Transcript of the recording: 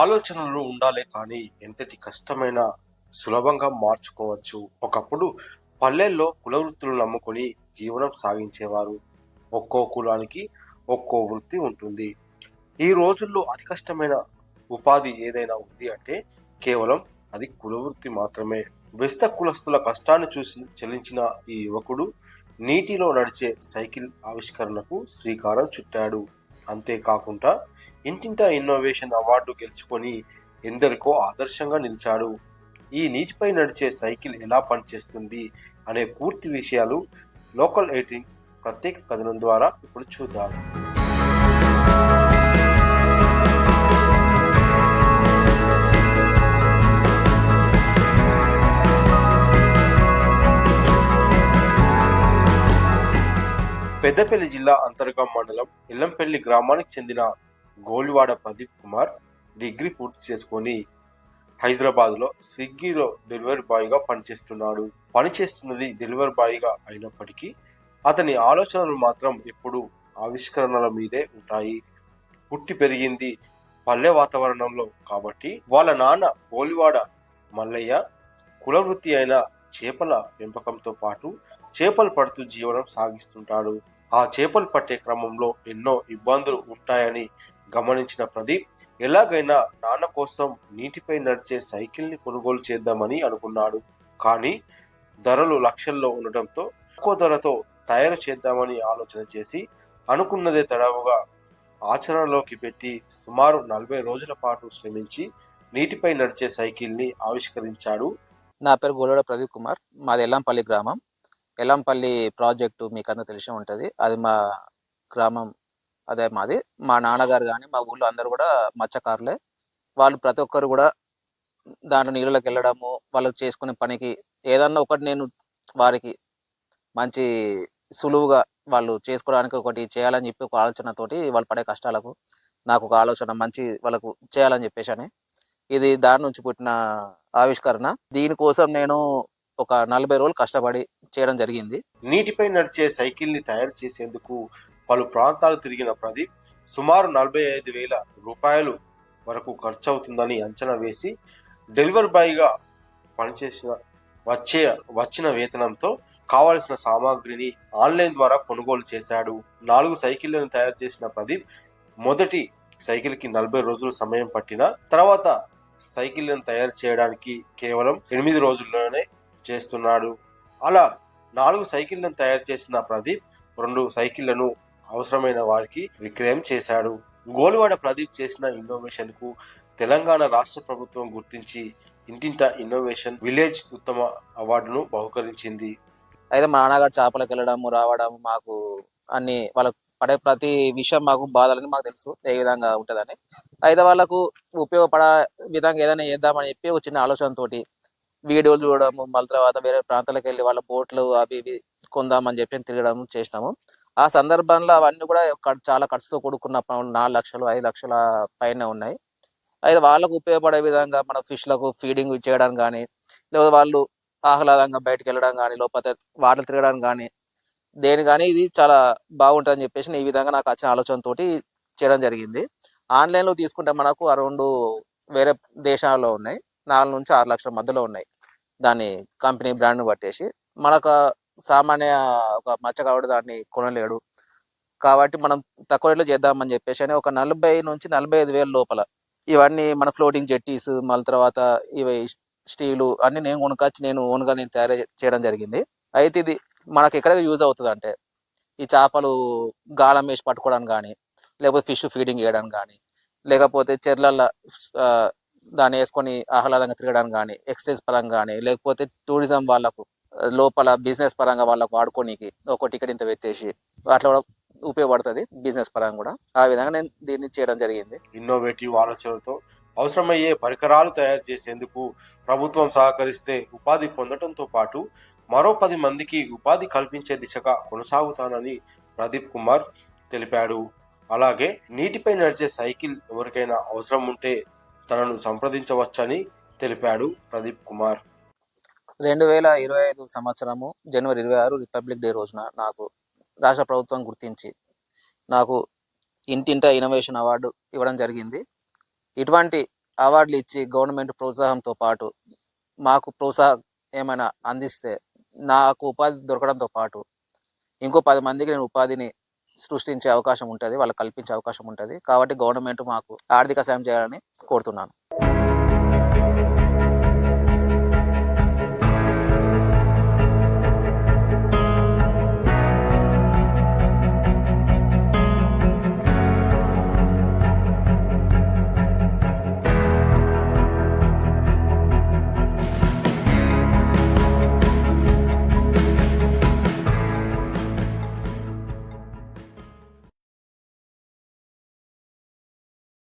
ఆలోచనలు ఉండాలే కానీ ఎంతటి కష్టమైన సులభంగా మార్చుకోవచ్చు. ఒకప్పుడు పల్లెల్లో కుల వృత్తులు నమ్ముకొని జీవనం సాగించేవారు. ఒక్కో కులానికి ఒక్కో వృత్తి ఉంటుంది. ఈ రోజుల్లో అతి కష్టమైన ఉపాధి ఏదైనా ఉంది అంటే కేవలం అది కుల వృత్తి మాత్రమే. బెస్త కులస్తుల కష్టాన్ని చూసి చెల్లించిన ఈ యువకుడు నీటిలో నడిచే సైకిల్ ఆవిష్కరణకు శ్రీకారం చుట్టాడు. అంతేకాకుండా ఇంటింటా ఇన్నోవేషన్ అవార్డు గెలుచుకొని ఎందరికో ఆదర్శంగా నిలిచాడు. ఈ నీటిపై నడిచే సైకిల్ ఎలా పనిచేస్తుంది అనే పూర్తి విషయాలు లోకల్ 18 ప్రత్యేక కథనం ద్వారా ఇప్పుడు చూద్దాం. పెద్దపల్లి జిల్లా అంతర్గాం మండలం ఎల్లంపల్లి గ్రామానికి చెందిన గోలివాడ ప్రదీప్ కుమార్ డిగ్రీ పూర్తి చేసుకొని హైదరాబాద్లో స్విగ్గీలో డెలివరీ బాయ్గా పనిచేస్తున్నాడు. పనిచేస్తున్నది డెలివరీ బాయ్గా అయినప్పటికీ అతని ఆలోచనలు మాత్రం ఎప్పుడూ ఆవిష్కరణల మీదే ఉంటాయి. పుట్టి పెరిగింది పల్లె వాతావరణంలో కాబట్టి వాళ్ళ నాన్న గోలివాడ మల్లయ్య కులవృత్తి అయిన చేపల పెంపకంతో పాటు చేపలు పడుతూ జీవనం సాగిస్తుంటాడు. ఆ చేపలు పట్టే క్రమంలో ఎన్నో ఇబ్బందులు ఉంటాయని గమనించిన ప్రదీప్ ఎలాగైనా నాన్న కోసం నీటిపై నడిచే సైకిల్ని కొనుగోలు చేద్దామని అనుకున్నాడు. కానీ ధరలు లక్షల్లో ఉండటంతో తక్కువ ధరతో తయారు చేద్దామని ఆలోచన చేసి అనుకున్నదే తడవుగా ఆచరణలోకి పెట్టి సుమారు 40 రోజుల పాటు శ్రమించి నీటిపై నడిచే సైకిల్ని ఆవిష్కరించాడు. నా పేరు గోలవాడ ప్రదీప్ కుమార్. మాది ఎల్లంపల్లి గ్రామం. ఎల్లంపల్లి ప్రాజెక్టు మీకు అందరూ తెలిసే ఉంటుంది. అది మా గ్రామం, అదే మాది. మా నాన్నగారు కానీ మా ఊళ్ళో అందరూ కూడా మత్స్యకారులే. వాళ్ళు ప్రతి ఒక్కరు కూడా దాంట్లో నీళ్ళలోకి వెళ్ళడము, వాళ్ళు చేసుకునే పనికి ఏదన్నా ఒకటి నేను వారికి మంచి సులువుగా వాళ్ళు చేసుకోవడానికి ఒకటి చేయాలని చెప్పి ఒక ఆలోచనతోటి వాళ్ళు పడే కష్టాలకు నాకు ఒక ఆలోచన మంచి వాళ్ళకు చేయాలని చెప్పేసి అని ఇది దాని నుంచి పుట్టిన ఆవిష్కరణ. దీనికోసం నేను ఒక 40 రోజులు కష్టపడి చేయడం జరిగింది. నీటిపై నడిచే సైకిల్ని తయారు చేసేందుకు పలు ప్రాంతాలు తిరిగిన ప్రదీప్ సుమారు 45,000 రూపాయలు వరకు ఖర్చు అవుతుందని అంచనా వేసి డెలివరీ బాయ్గా పనిచేసిన వచ్చిన వేతనంతో కావలసిన సామాగ్రిని ఆన్లైన్ ద్వారా కొనుగోలు చేశాడు. 4 సైకిళ్లను తయారు చేసిన ప్రదీప్ మొదటి సైకిల్కి 40 రోజులు సమయం పట్టిన తర్వాత సైకిళ్లను తయారు చేయడానికి కేవలం 8 రోజుల్లోనే చేస్తున్నాడు. అలా 4 సైకిళ్లను తయారు చేసిన ప్రదీప్ 2 సైకిళ్లను అవసరమైన వారికి విక్రయం చేశాడు. గోలివాడ ప్రదీప్ చేసిన ఇన్నోవేషన్ కు తెలంగాణ రాష్ట్ర ప్రభుత్వం గుర్తించి ఇంటింటా ఇన్నోవేషన్ విలేజ్ ఉత్తమ అవార్డును బహుకరించింది. అయితే మా నాన్నగారు చేపలకు వెళ్ళడము రావడం మాకు అన్ని వాళ్ళకు పడే ప్రతి విషయం మాకు బాధలని మాకు తెలుసు ఏ విధంగా ఉంటుందని. అయితే వాళ్ళకు ఉపయోగపడ విధంగా ఏదైనా చేద్దామని చెప్పి ఒక చిన్న ఆలోచనతోటి వీడియోలు చూడడము, మళ్ళీ తర్వాత వేరే ప్రాంతాలకు వెళ్ళి వాళ్ళ బోట్లు అవి ఇవి కొందామని చెప్పి తిరగడం చేసినాము. ఆ సందర్భంలో అవన్నీ కూడా చాలా ఖర్చుతో కూడుకున్న పనులు. 4 లక్షలు 5 లక్షల పైన ఉన్నాయి. అయితే వాళ్ళకు ఉపయోగపడే విధంగా మన ఫిష్లకు ఫీడింగ్ చేయడానికి కానీ, లేదా వాళ్ళు ఆహ్లాదంగా బయటకు వెళ్ళడం కానీ, లేకపోతే వాటర్ తిరగడానికి కానీ, దేని కానీ ఇది చాలా బాగుంటుందని చెప్పేసి ఈ విధంగా నాకు వచ్చిన ఆలోచనతోటి చేయడం జరిగింది. ఆన్లైన్లో తీసుకుంటే మనకు అరౌండ్ వేరే దేశాల్లో ఉన్నాయి 4 నుంచి 6 లక్షల మధ్యలో ఉన్నాయి. దాని కంపెనీ బ్రాండ్ను పట్టేసి మనకు సామాన్య ఒక మత్స్యకారుడు దాన్ని కొనలేడు. కాబట్టి మనం తక్కువ రేట్లో చేద్దామని చెప్పేసి అని ఒక 40 నుంచి 45,000 లోపల ఇవన్నీ మన ఫ్లోటింగ్ జెట్టీస్, మళ్ళీ తర్వాత ఇవి స్టీలు అన్ని నేను కొనుకొచ్చి నేను ఓన్గా నేను తయారు చేయడం జరిగింది. అయితే ఇది మనకి ఎక్కడ యూజ్ అవుతుంది అంటే ఈ చేపలు గాలం వేసి పట్టుకోవడానికి కానీ, లేకపోతే ఫిష్ ఫీడింగ్ చేయడానికి కానీ, లేకపోతే చెర్లల్లో దాన్ని వేసుకొని ఆహ్లాదంగా తిరగడానికి కానీ, ఎక్సైజ్ పరంగా కానీ, లేకపోతే టూరిజం వాళ్ళకు లోపల బిజినెస్ పరంగా వాళ్ళకు వాడుకోనికి ఒక టికెట్ ఇంత పెట్టేసి అట్లా కూడా ఉపయోగపడుతుంది బిజినెస్ పరంగా కూడా. ఆ విధంగా నేను దీన్ని చేయడం జరిగింది. ఇన్నోవేటివ్ ఆలోచనలతో అవసరమయ్యే పరికరాలు తయారు చేసేందుకు ప్రభుత్వం సహకరిస్తే ఉపాధి పొందడంతో పాటు మరో 10 మందికి ఉపాధి కల్పించే దిశగా కొనసాగుతానని ప్రదీప్ కుమార్ తెలిపాడు. అలాగే నీటిపై నడిచే సైకిల్ ఎవరికైనా అవసరం ఉంటే తనను సంప్రదించవచ్చని తెలిపాడు ప్రదీప్ కుమార్. 2025 సంవత్సరము జనవరి 26 రిపబ్లిక్ డే రోజున నాకు రాష్ట్ర ప్రభుత్వం గుర్తించి నాకు ఇంటింటా ఇన్నోవేషన్ అవార్డు ఇవ్వడం జరిగింది. ఇటువంటి అవార్డులు ఇచ్చి గవర్నమెంట్ ప్రోత్సాహంతో పాటు మాకు ప్రోత్సాహం ఏమైనా అందిస్తే నాకు ఉపాధి దొరకడంతో పాటు ఇంకో 10 మందికి నేను ఉపాధిని సృష్టించే అవకాశం ఉంటుంది, వాళ్ళకి కల్పించే అవకాశం ఉంటుంది. కాబట్టి గవర్నమెంట్ మాకు ఆర్థిక సాయం చేయాలని కోరుతున్నాను.